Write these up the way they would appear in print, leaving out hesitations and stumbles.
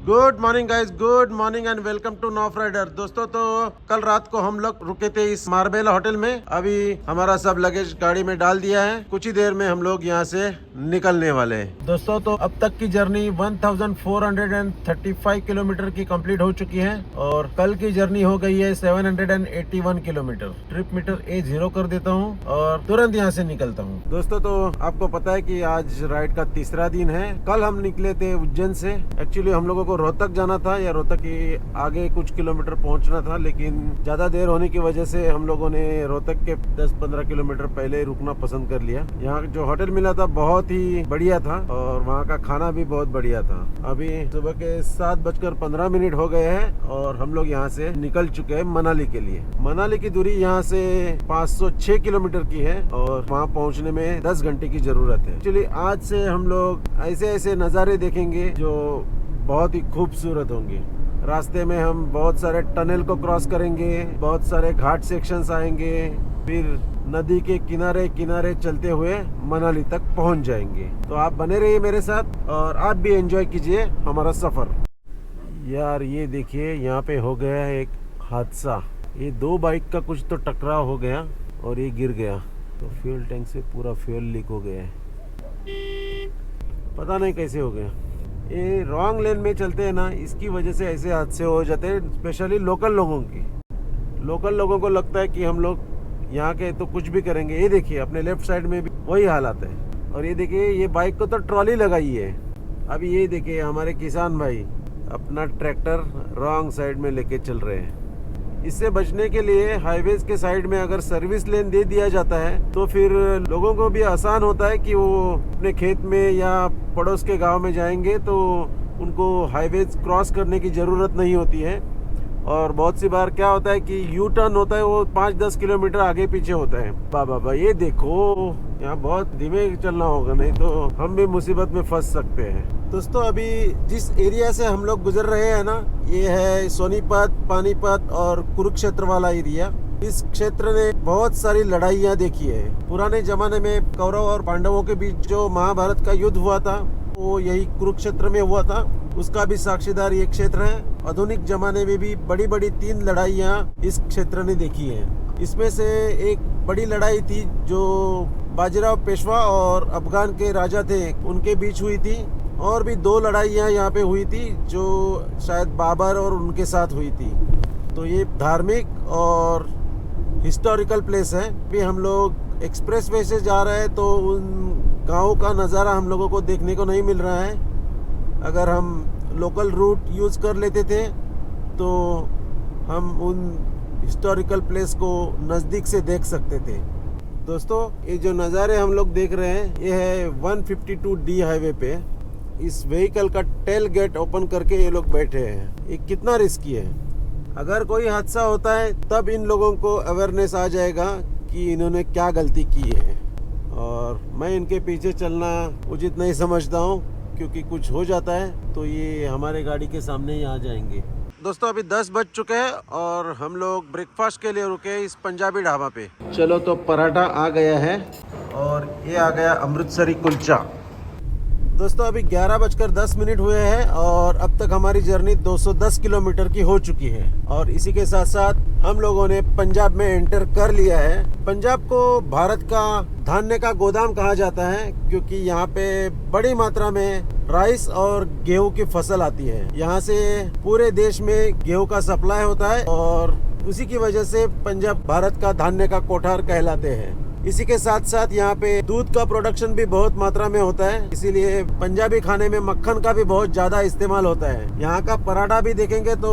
Good morning guys, good morning and welcome to Noff Rider. दोस्तों तो कल रात को हम लोग रुके थे इस मार्बेला होटल में। अभी हमारा सब लगेज गाड़ी में डाल दिया है। कुछ ही देर में हम लोग यहाँ से निकलने वाले हैं। दोस्तों तो अब तक की जर्नी 1435 किलोमीटर की कंप्लीट हो चुकी है और कल की जर्नी हो गई है 781 किलोमीटर। ट्रिप मीटर A0 कर देता हूँ और तुरंत यहाँ से निकलता हूँ। दोस्तों तो आपको पता है कि आज राइड का तीसरा दिन है। कल हम निकले थे उज्जैन से। एक्चुअली हम लोगों को रोहतक जाना था या रोहतक के आगे कुछ किलोमीटर पहुंचना था, लेकिन ज्यादा देर होने की वजह से हम लोगों ने रोहतक के 10-15 किलोमीटर पहले ही रुकना पसंद कर लिया। यहाँ जो होटल मिला था बहुत ही बढ़िया था और वहाँ का खाना भी बहुत बढ़िया था। अभी सुबह के 7:15 हो गए हैं और हम लोग यहाँ से निकल चुके हैं मनाली के लिए। मनाली की दूरी यहाँ से 506 किलोमीटर की है और वहाँ पहुँचने में 10 घंटे की जरूरत है। एक्चुअली आज से हम लोग ऐसे ऐसे नज़ारे देखेंगे जो बहुत ही खूबसूरत होंगे। रास्ते में हम बहुत सारे टनल को क्रॉस करेंगे, बहुत सारे घाट सेक्शंस आएंगे, फिर नदी के किनारे किनारे चलते हुए मनाली तक पहुंच जाएंगे। तो आप बने रहिए मेरे साथ और आप भी एंजॉय कीजिए हमारा सफर। यार ये देखिए, यहाँ पे हो गया एक हादसा। ये दो बाइक का कुछ तो टकराव हो गया और ये गिर गया, तो फ्यूल टैंक से पूरा फ्यूल लीक हो गया है। पता नहीं कैसे हो गया। ये रॉन्ग लेन में चलते हैं ना, इसकी वजह से ऐसे हादसे हो जाते हैं। स्पेशली लोकल लोगों को लगता है कि हम लोग यहाँ के तो कुछ भी करेंगे। ये देखिए अपने लेफ्ट साइड में भी वही हालात है। और ये देखिए ये बाइक को तो ट्रॉली लगाई है। अभी ये देखिए हमारे किसान भाई अपना ट्रैक्टर रॉन्ग साइड में लेके चल रहे हैं। इससे बचने के लिए हाईवेज के साइड में अगर सर्विस लेन दे दिया जाता है तो फिर लोगों को भी आसान होता है कि वो अपने खेत में या पड़ोस के गांव में जाएंगे तो उनको हाईवेज क्रॉस करने की ज़रूरत नहीं होती है। और बहुत सी बार क्या होता है कि यू टर्न होता है वो 5-10 किलोमीटर आगे पीछे होता है। बाबा ये देखो, यहाँ बहुत धीमे चलना होगा, नहीं तो हम भी मुसीबत में फंस सकते हैं। दोस्तों अभी जिस एरिया से हम लोग गुजर रहे हैं ना, ये है सोनीपत, पानीपत और कुरुक्षेत्र वाला एरिया। इस क्षेत्र ने बहुत सारी लड़ाइयाँ देखी है। पुराने जमाने में कौरव और पांडवों के बीच जो महाभारत का युद्ध हुआ था वो यही कुरुक्षेत्र में हुआ था। उसका भी साक्षीदार ये क्षेत्र है। आधुनिक जमाने में भी बड़ी बड़ी 3 लड़ाइयाँ इस क्षेत्र ने देखी हैं। इसमें से एक बड़ी लड़ाई थी जो बाजीराव पेशवा और अफगान के राजा थे उनके बीच हुई थी। और भी 2 लड़ाइयाँ यहाँ पे हुई थी जो शायद बाबर और उनके साथ हुई थी। तो ये धार्मिक और हिस्टोरिकल प्लेस है। भी हम लोग एक्सप्रेस वे से जा रहे हैं तो उन गाँव का नज़ारा हम लोगों को देखने को नहीं मिल रहा है। अगर हम लोकल रूट यूज़ कर लेते थे तो हम उन हिस्टोरिकल प्लेस को नज़दीक से देख सकते थे। दोस्तों ये जो नज़ारे हम लोग देख रहे हैं ये है 152D हाईवे पे। इस व्हीकल का टेल गेट ओपन करके ये लोग बैठे हैं। ये कितना रिस्की है। अगर कोई हादसा होता है तब इन लोगों को अवेयरनेस आ जाएगा कि इन्होंने क्या गलती की है। और मैं इनके पीछे चलना उचित नहीं समझता हूँ, क्योंकि कुछ हो जाता है तो ये हमारे गाड़ी के सामने ही आ जाएंगे। दोस्तों अभी 10 बज चुके हैं और हम लोग ब्रेकफास्ट के लिए रुके इस पंजाबी ढाबा पे। चलो तो पराठा आ गया है और ये आ गया अमृतसरी कुलचा। दोस्तों अभी 11:10 हुए हैं और अब तक हमारी जर्नी 210 किलोमीटर की हो चुकी है। और इसी के साथ साथ हम लोगों ने पंजाब में एंटर कर लिया है। पंजाब को भारत का धान्य का गोदाम कहा जाता है, क्योंकि यहाँ पे बड़ी मात्रा में राइस और गेहूं की फसल आती है। यहाँ से पूरे देश में गेहूं का सप्लाई होता है और उसी की वजह से पंजाब भारत का धान्य का कोठार कहलाते हैं। इसी के साथ साथ यहाँ पे दूध का प्रोडक्शन भी बहुत मात्रा में होता है, इसीलिए पंजाबी खाने में मक्खन का भी बहुत ज्यादा इस्तेमाल होता है। यहाँ का पराठा भी देखेंगे तो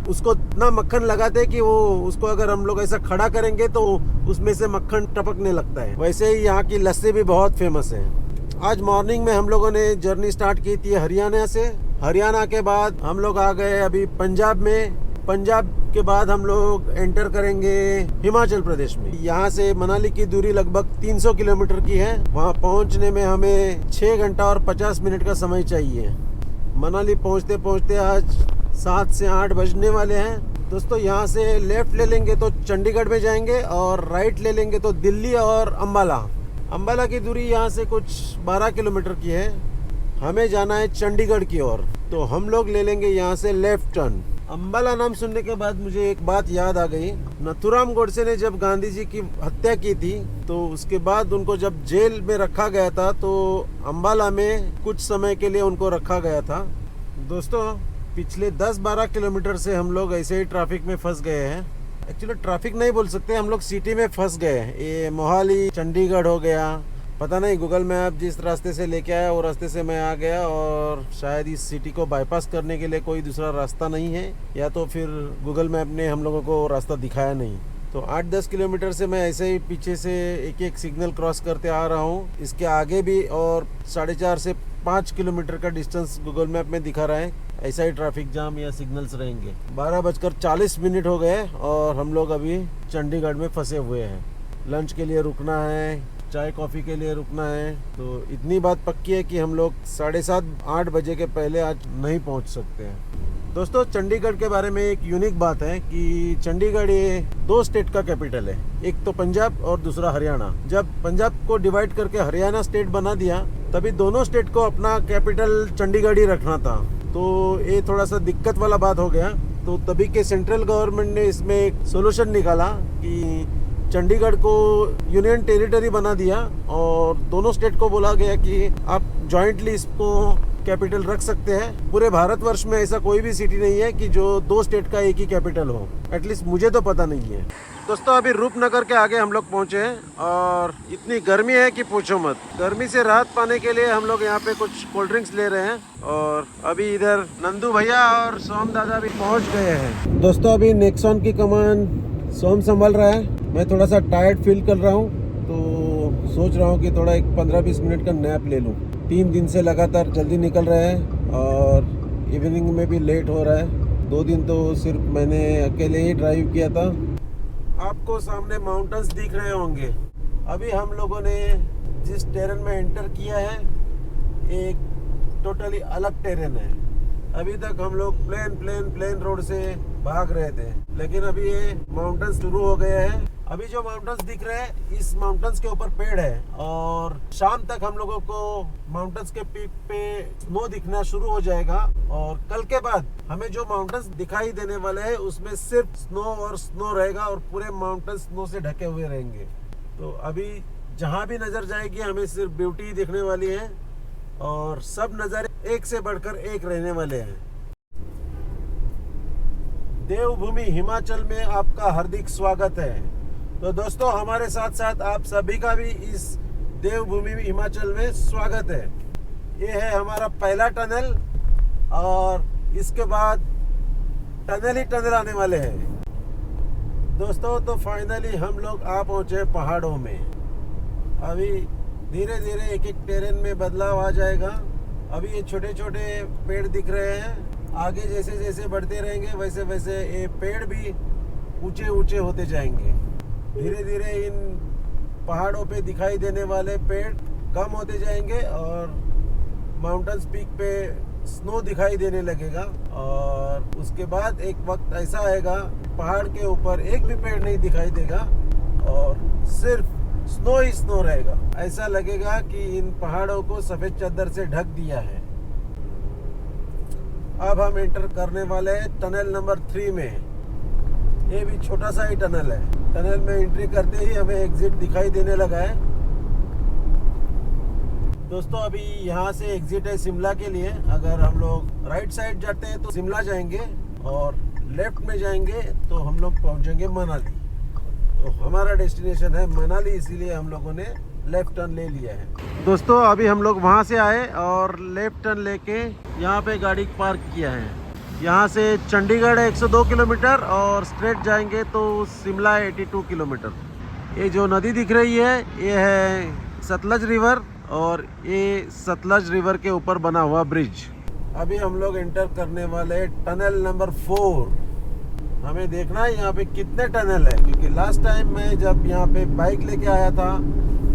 उसको इतना मक्खन लगाते हैं कि वो उसको अगर हम लोग ऐसा खड़ा करेंगे तो उसमें से मक्खन टपकने लगता है। वैसे ही यहाँ की लस्सी भी बहुत फेमस है। आज मॉर्निंग में हम लोगों ने जर्नी स्टार्ट की थी हरियाणा से। हरियाणा के बाद हम लोग आ गए अभी पंजाब में। पंजाब के बाद हम लोग एंटर करेंगे हिमाचल प्रदेश में। यहाँ से मनाली की दूरी लगभग 300 किलोमीटर की है। वहाँ पहुँचने में हमें 6 घंटा और 50 मिनट का समय चाहिए। मनाली पहुँचते पहुँचते आज 7 से 8 बजने वाले हैं। दोस्तों यहाँ से लेफ्ट ले लेंगे तो चंडीगढ़ में जाएंगे और राइट ले लेंगे तो दिल्ली और अम्बाला। अम्बाला की दूरी यहाँ से कुछ 12 किलोमीटर की है। हमें जाना है चंडीगढ़ की ओर। तो हम लोग ले लेंगे यहाँ से लेफ्ट टर्न। अम्बाला नाम सुनने के बाद मुझे एक बात याद आ गई। नथुराम गोडसे ने जब गांधी जी की हत्या की थी तो उसके बाद उनको जब जेल में रखा गया था तो अम्बाला में कुछ समय के लिए उनको रखा गया था। दोस्तों पिछले 10-12 किलोमीटर से हम लोग ऐसे ही ट्रैफिक में फंस गए हैं। एक्चुअली ट्रैफिक नहीं बोल सकते, हम लोग सिटी में फंस गए। ये मोहाली चंडीगढ़ हो गया, पता नहीं गूगल मैप जिस रास्ते से लेके आया वो रास्ते से मैं आ गया, और शायद इस सिटी को बाईपास करने के लिए कोई दूसरा रास्ता नहीं है, या तो फिर गूगल मैप ने हम लोगों को रास्ता दिखाया नहीं। तो 8-10 किलोमीटर से मैं ऐसे ही पीछे से एक एक सिग्नल क्रॉस करते आ रहा हूँ। इसके आगे भी और 4.5 से 5 किलोमीटर का डिस्टेंस गूगल मैप में दिखा रहा है। ऐसा ही ट्रैफिक जाम या सिग्नल्स रहेंगे। 12:40 हो गए और हम लोग अभी चंडीगढ़ में फंसे हुए हैं। लंच के लिए रुकना है, चाय कॉफ़ी के लिए रुकना है। तो इतनी बात पक्की है कि हम लोग 7:30-8 बजे के पहले आज नहीं पहुंच सकते हैं। दोस्तों चंडीगढ़ के बारे में एक यूनिक बात है कि चंडीगढ़ ये 2 स्टेट का कैपिटल है, एक तो पंजाब और दूसरा हरियाणा। जब पंजाब को डिवाइड करके हरियाणा स्टेट बना दिया तभी दोनों स्टेट को अपना कैपिटल चंडीगढ़ ही रखना था। तो ये थोड़ा सा दिक्कत वाला बात हो गया। तो तभी के सेंट्रल गवर्नमेंट ने इसमें एक सोल्यूशन निकाला कि चंडीगढ़ को यूनियन टेरिटरी बना दिया और दोनों स्टेट को बोला गया कि आप जॉइंटली इसको कैपिटल रख सकते हैं। पूरे भारतवर्ष में ऐसा कोई भी सिटी नहीं है कि जो 2 स्टेट का एक ही कैपिटल हो, एटलीस्ट मुझे तो पता नहीं है। दोस्तों अभी रूपनगर के आगे हम लोग पहुंचे हैं और इतनी गर्मी है कि पूछो मत। गर्मी से राहत पाने के लिए हम लोग यहाँ पे कुछ कोल्ड ड्रिंक्स ले रहे हैं और अभी इधर नंदू भैया और सोम दादा भी पहुँच गए हैं। दोस्तों अभी नेक्सॉन की कमान सोम संभाल रहा है। मैं थोड़ा सा टायर्ड फील कर रहा हूँ तो सोच रहा हूँ कि थोड़ा एक 15-20 मिनट का नैप ले लूँ। 3 दिन से लगातार जल्दी निकल रहे हैं और इवनिंग में भी लेट हो रहा है। 2 दिन तो सिर्फ मैंने अकेले ही ड्राइव किया था। आपको सामने माउंटेन्स दिख रहे होंगे। अभी हम लोगों ने जिस टेरेन में एंटर किया है एक टोटली अलग टेरेन है। अभी तक हम लोग प्लेन रोड से भाग रहे थे, लेकिन अभी ये माउंटेन्स शुरू हो गए हैं। अभी जो माउंटेन्स दिख रहे हैं इस माउंटेन्स के ऊपर पेड़ है और शाम तक हम लोगों को माउंटेन्स के पीक पे स्नो दिखना शुरू हो जाएगा। और कल के बाद हमें जो माउंटेन्स दिखाई देने वाले हैं उसमें सिर्फ स्नो और स्नो रहेगा और पूरे माउंटेन्स स्नो से ढके हुए रहेंगे। तो अभी जहाँ भी नजर जाएगी हमें सिर्फ ब्यूटी दिखने वाली है और सब नज़ारे एक से बढ़कर एक रहने वाले हैं। देवभूमि हिमाचल में आपका हार्दिक स्वागत है। तो दोस्तों हमारे साथ साथ आप सभी का भी इस देवभूमि हिमाचल में स्वागत है। ये है हमारा पहला टनल और इसके बाद टनल ही टनल आने वाले हैं। दोस्तों तो फाइनली हम लोग आ पहुंचे पहाड़ों में। अभी धीरे धीरे एक एक टेरेन में बदलाव आ जाएगा। अभी ये छोटे छोटे पेड़ दिख रहे हैं, आगे जैसे जैसे बढ़ते रहेंगे वैसे वैसे ये पेड़ भी ऊंचे ऊंचे होते जाएंगे। धीरे धीरे इन पहाड़ों पे दिखाई देने वाले पेड़ कम होते जाएंगे और माउंटेन्स पीक पे स्नो दिखाई देने लगेगा। और उसके बाद एक वक्त ऐसा आएगा पहाड़ के ऊपर एक भी पेड़ नहीं दिखाई देगा और सिर्फ स्नो ही स्नो रहेगा। ऐसा लगेगा कि इन पहाड़ों को सफेद चादर से ढक दिया है। अब हम एंटर करने वाले हैं टनल नंबर 3 में। ये भी छोटा सा ही टनल है। टनल में एंट्री करते ही हमें एग्जिट दिखाई देने लगा है। दोस्तों अभी यहाँ से एग्जिट है शिमला के लिए। अगर हम लोग राइट साइड जाते हैं तो शिमला जाएंगे और लेफ्ट में जाएंगे तो हम लोग पहुँचेंगे मनाली। तो हमारा डेस्टिनेशन है मनाली, इसीलिए हम लोगों ने लेफ्ट टर्न ले लिया है। दोस्तों अभी हम लोग वहाँ से आए और लेफ्ट टर्न लेके यहाँ पे गाड़ी पार्क किया है। यहाँ से चंडीगढ़ 102 किलोमीटर और स्ट्रेट जाएंगे तो शिमला 82 किलोमीटर। ये जो नदी दिख रही है ये है सतलज रिवर और ये सतलज रिवर के ऊपर बना हुआ ब्रिज। अभी हम लोग एंटर करने वाले टनल नंबर 4। हमें देखना है यहाँ पे कितने टनल है, क्योंकि लास्ट टाइम मैं जब यहाँ पे बाइक लेके आया था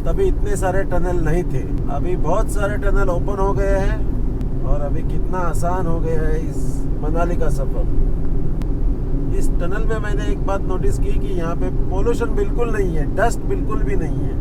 तभी इतने सारे टनल नहीं थे। अभी बहुत सारे टनल ओपन हो गए हैं और अभी कितना आसान हो गया है इस मनाली का सफ़र। इस टनल में मैंने एक बात नोटिस की कि यहाँ पे पोल्यूशन बिल्कुल नहीं है, डस्ट बिल्कुल भी नहीं है।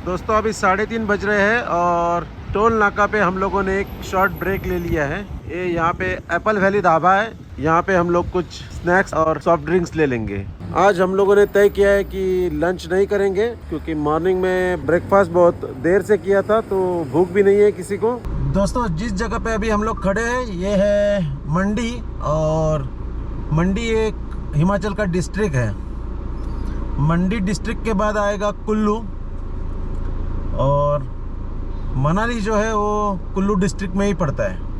दोस्तों अभी 3:30 बज रहे हैं और टोल नाका पे हम लोगों ने एक शॉर्ट ब्रेक ले लिया है। ये यहाँ पे एप्पल वैली ढाबा है। यहाँ पे हम लोग कुछ स्नैक्स और सॉफ्ट ड्रिंक्स ले लेंगे। आज हम लोगों ने तय किया है कि लंच नहीं करेंगे क्योंकि मॉर्निंग में ब्रेकफास्ट बहुत देर से किया था तो भूख भी नहीं है किसी को। दोस्तों जिस जगह पे अभी हम लोग खड़े हैं ये है मंडी, और मंडी एक हिमाचल का डिस्ट्रिक्ट है। मंडी डिस्ट्रिक्ट के बाद आएगा कुल्लू, और मनाली जो है वो कुल्लू डिस्ट्रिक्ट में ही पड़ता है।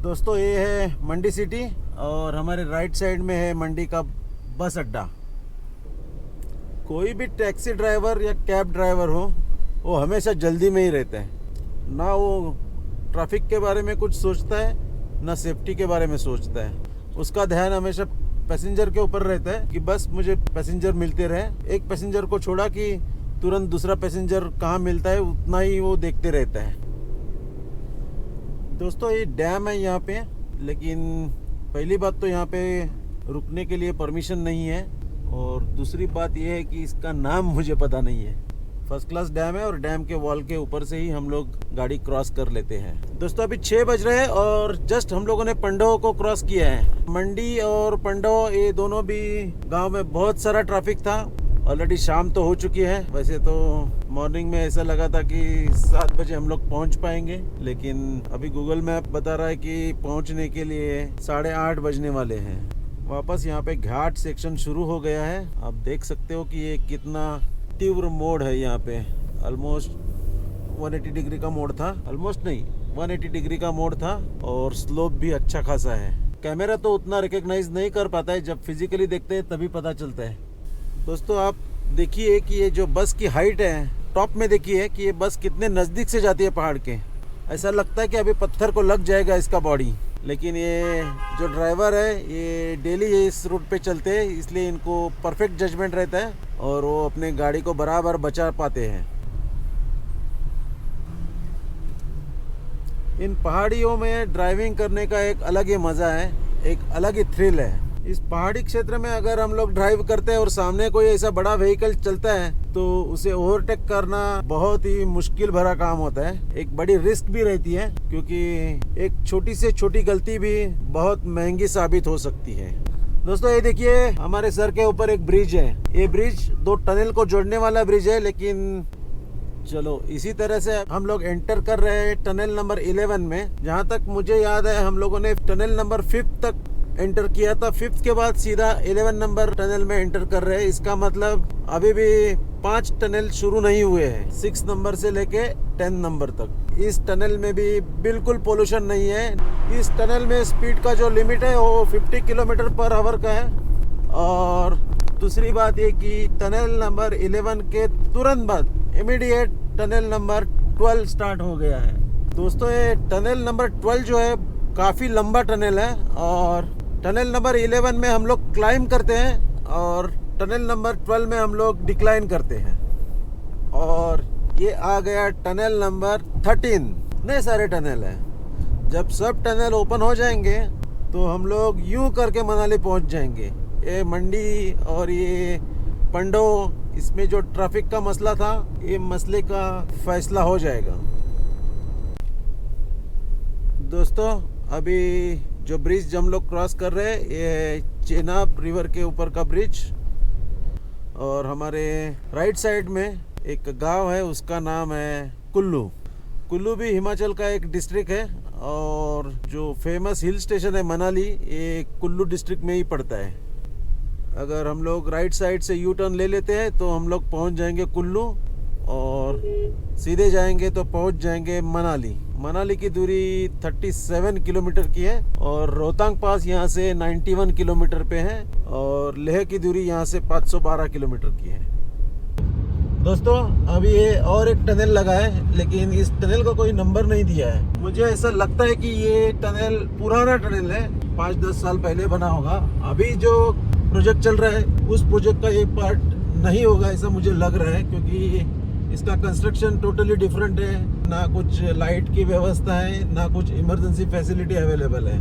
दोस्तों ये है मंडी सिटी और हमारे राइट साइड में है मंडी का बस अड्डा। कोई भी टैक्सी ड्राइवर या कैब ड्राइवर हो वो हमेशा जल्दी में ही रहता है, ना वो ट्रैफिक के बारे में कुछ सोचता है ना सेफ्टी के बारे में सोचता है। उसका ध्यान हमेशा पैसेंजर के ऊपर रहता है कि बस मुझे पैसेंजर मिलते रहे। एक पैसेंजर को छोड़ा कि तुरंत दूसरा पैसेंजर कहाँ मिलता है उतना ही वो देखते रहता है। दोस्तों ये डैम है यहाँ पे, लेकिन पहली बात तो यहाँ पे रुकने के लिए परमिशन नहीं है, और दूसरी बात ये है कि इसका नाम मुझे पता नहीं है। फर्स्ट क्लास डैम है और डैम के वॉल के ऊपर से ही हम लोग गाड़ी क्रॉस कर लेते हैं। दोस्तों अभी 6 बज रहे हैं और जस्ट हम लोगों ने पंडो को क्रॉस किया है। मंडी और पंडो ये दोनों भी गांव में बहुत सारा ट्रैफिक था। ऑलरेडी शाम तो हो चुकी है। वैसे तो मॉर्निंग में ऐसा लगा था कि 7 बजे हम लोग पहुंच पाएंगे, लेकिन अभी गूगल मैप बता रहा है कि पहुंचने के लिए 8:30 बजने वाले हैं। वापस यहाँ पे घाट सेक्शन शुरू हो गया है। आप देख सकते हो कि ये कितना तीव्र मोड़ है। यहाँ पे ऑलमोस्ट 180 डिग्री का मोड़ था, ऑलमोस्ट नहीं 180 डिग्री का मोड़ था, और स्लोप भी अच्छा खासा है। कैमरा तो उतना रिकॉग्नाइज नहीं कर पाता है, जब फिजिकली देखते हैं तभी पता चलता है। दोस्तों आप देखिए कि ये जो बस की हाइट है, टॉप में देखिए कि ये बस कितने नज़दीक से जाती है पहाड़ के। ऐसा लगता है कि अभी पत्थर को लग जाएगा इसका बॉडी, लेकिन ये जो ड्राइवर है ये डेली इस रूट पे चलते हैं, इसलिए इनको परफेक्ट जजमेंट रहता है और वो अपने गाड़ी को बराबर बचा पाते हैं। इन पहाड़ियों में ड्राइविंग करने का एक अलग ही मज़ा है, एक अलग ही थ्रिल है। इस पहाड़ी क्षेत्र में अगर हम लोग ड्राइव करते हैं और सामने कोई ऐसा बड़ा व्हीकल चलता है तो उसे ओवरटेक करना बहुत ही मुश्किल भरा काम होता है। एक बड़ी रिस्क भी रहती है क्योंकि एक छोटी से छोटी गलती भी बहुत महंगी साबित हो सकती है। दोस्तों ये देखिए हमारे सर के ऊपर एक ब्रिज है। ये ब्रिज 2 टनल को जोड़ने वाला ब्रिज है, लेकिन चलो इसी तरह से हम लोग एंटर कर रहे हैं टनल नंबर 11 में। जहाँ तक मुझे याद है हम लोगों ने टनल नंबर 5 तक एंटर किया था। 5 के बाद सीधा 11 नंबर टनल में एंटर कर रहे हैं। इसका मतलब अभी भी 5 टनल शुरू नहीं हुए हैं, 6 नंबर से लेके 10 नंबर तक। इस टनल में भी बिल्कुल पोल्यूशन नहीं है। इस टनल में स्पीड का जो लिमिट है वो 50 किलोमीटर पर आवर का है। और दूसरी बात ये कि टनल नंबर 11 के तुरंत बाद इमीडिएट टनल नंबर 12 स्टार्ट हो गया है। दोस्तों ये टनल नंबर 12 जो है काफ़ी लंबा टनल है, और टनल नंबर 11 में हम लोग क्लाइम करते हैं और टनल नंबर 12 में हम लोग डिक्लाइन करते हैं। और ये आ गया टनल नंबर 13। इतने सारे टनल हैं। जब सब टनल ओपन हो जाएंगे तो हम लोग यूं करके मनाली पहुंच जाएंगे। ये मंडी और ये पंडो, इसमें जो ट्रैफिक का मसला था ये मसले का फैसला हो जाएगा। दोस्तों अभी जो ब्रिज हम लोग क्रॉस कर रहे हैं ये है चेनाब रिवर के ऊपर का ब्रिज, और हमारे राइट साइड में एक गांव है उसका नाम है कुल्लू। कुल्लू भी हिमाचल का एक डिस्ट्रिक्ट है, और जो फेमस हिल स्टेशन है मनाली ये कुल्लू डिस्ट्रिक्ट में ही पड़ता है। अगर हम लोग राइट साइड से यू टर्न ले लेते हैं तो हम लोग पहुंच जाएंगे कुल्लू, और सीधे जाएंगे तो पहुंच जाएंगे मनाली। मनाली की दूरी 37 किलोमीटर की है, और रोहतांग पास यहाँ से 91 किलोमीटर पे है, और लेह की दूरी यहाँ से 512 किलोमीटर की है। दोस्तों अभी ये और एक टनल लगा है, लेकिन इस टनल को कोई नंबर नहीं दिया है। मुझे ऐसा लगता है कि ये टनल पुराना टनल है, 5-10 साल पहले बना होगा। अभी जो प्रोजेक्ट चल रहा है उस प्रोजेक्ट का ये पार्ट नहीं होगा ऐसा मुझे लग रहा है, क्योंकि इसका कंस्ट्रक्शन टोटली डिफरेंट है। ना कुछ लाइट की व्यवस्था है, ना कुछ इमरजेंसी फैसिलिटी अवेलेबल है।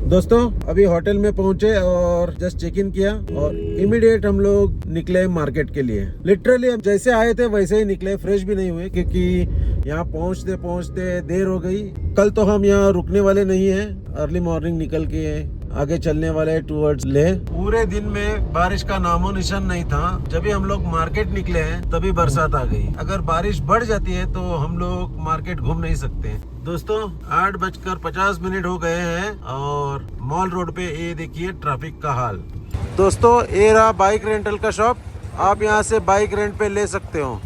दोस्तों अभी होटल में पहुंचे और जस्ट चेक इन किया और इमीडिएट हम लोग निकले मार्केट के लिए। लिटरली हम जैसे आए थे वैसे ही निकले, फ्रेश भी नहीं हुए क्योंकि यहाँ पहुंचते पहुंचते देर हो गई। कल तो हम यहाँ रुकने वाले नहीं हैं, अर्ली मॉर्निंग निकल के आगे चलने वाले टूवर्ड्स ले। पूरे दिन में बारिश का नामो निशान नहीं था। जब भी हम लोग मार्केट निकले हैं तभी बरसात आ गई। अगर बारिश बढ़ जाती है तो हम लोग मार्केट घूम नहीं सकते। दोस्तों 8:50 हो गए हैं और मॉल रोड पे ये देखिए ट्रैफिक का हाल। दोस्तों ये रहा बाइक रेंटल का शॉप, आप यहाँ से बाइक रेंट पे ले सकते हो।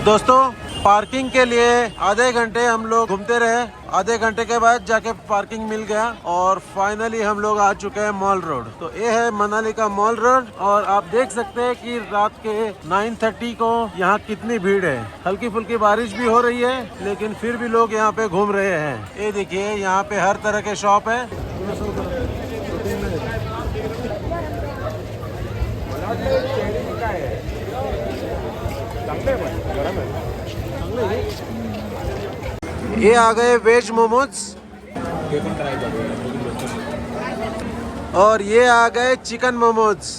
दोस्तों पार्किंग के लिए आधे घंटे हम लोग घूमते रहे, आधे घंटे के बाद जाके पार्किंग मिल गया और फाइनली हम लोग आ चुके हैं मॉल रोड। तो ये है मनाली का मॉल रोड और आप देख सकते हैं कि रात के 9:30 को यहाँ कितनी भीड़ है। हल्की फुल्की बारिश भी हो रही है लेकिन फिर भी लोग यहाँ पे घूम रहे हैं। ये देखिए यहाँ पे हर तरह के शॉप है। ये आ गए वेज मोमोज और ये आ गए चिकन मोमोज।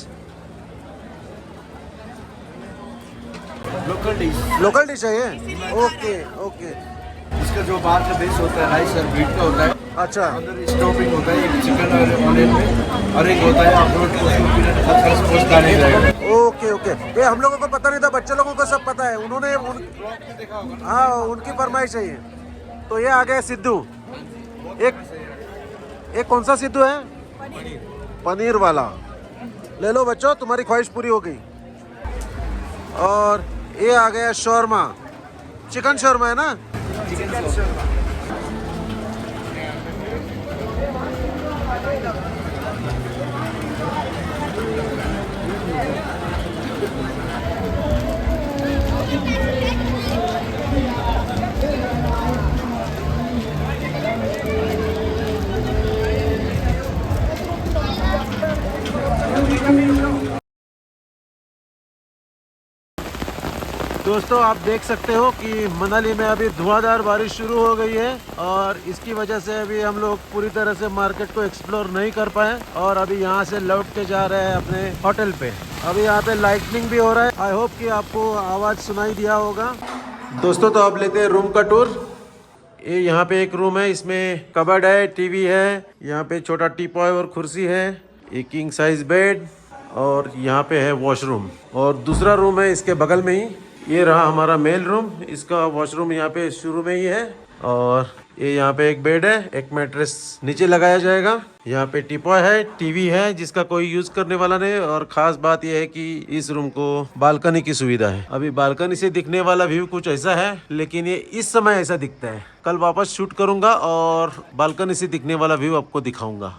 लोकल डिश है ये। Okay okay. इसका जो बाहर का बेस होता है राइस और व्हीट का होता है। अच्छा। अंदर स्टफिंग होता है, एक चिकन और ऑनियन में और एक होता है अखरोट को खाने जाएगा। Okay okay. ये हम लोगों को पता नहीं था, बच्चे लोगों को सब पता है। उन्होंने हाँ उनकी फरमाइश है ये। तो ये आ गया सिद्धू। एक कौन सा सिद्धू है? पनीर वाला। ले लो बच्चों, तुम्हारी ख्वाहिश पूरी हो गई। और ये आ गया शौरमा, चिकन शौरमा है ना? Chicken shawarma. दोस्तों आप देख सकते हो कि मनाली में अभी धुआंधार बारिश शुरू हो गई है और इसकी वजह से अभी हम लोग पूरी तरह से मार्केट को एक्सप्लोर नहीं कर पाए और अभी यहाँ से लौट के जा रहे हैं अपने होटल पे। अभी यहाँ पे लाइटनिंग भी हो रहा है। आई होप कि आपको आवाज़ सुनाई दिया होगा। दोस्तों तो आप लेते हैं रूम का टूर। ये यहाँ पे एक रूम है, इसमें कबर्ड है, टीवी है, यहाँ पे छोटा टीपॉय और कुर्सी है, एक किंग साइज बेड और यहाँ पे है वॉशरूम। और दूसरा रूम है इसके बगल में ही। ये रहा हमारा मेल रूम, इसका वॉशरूम यहाँ पे शुरू में ही है और ये यहाँ पे एक बेड है, एक मैट्रेस नीचे लगाया जाएगा। यहाँ पे टीपॉय है, टीवी है जिसका कोई यूज करने वाला नहीं और खास बात यह है कि इस रूम को बालकनी की सुविधा है। अभी बालकनी से दिखने वाला व्यू कुछ ऐसा है लेकिन ये इस समय ऐसा दिखता है। कल वापस शूट करूंगा और बालकनी से दिखने वाला व्यू आपको दिखाऊंगा।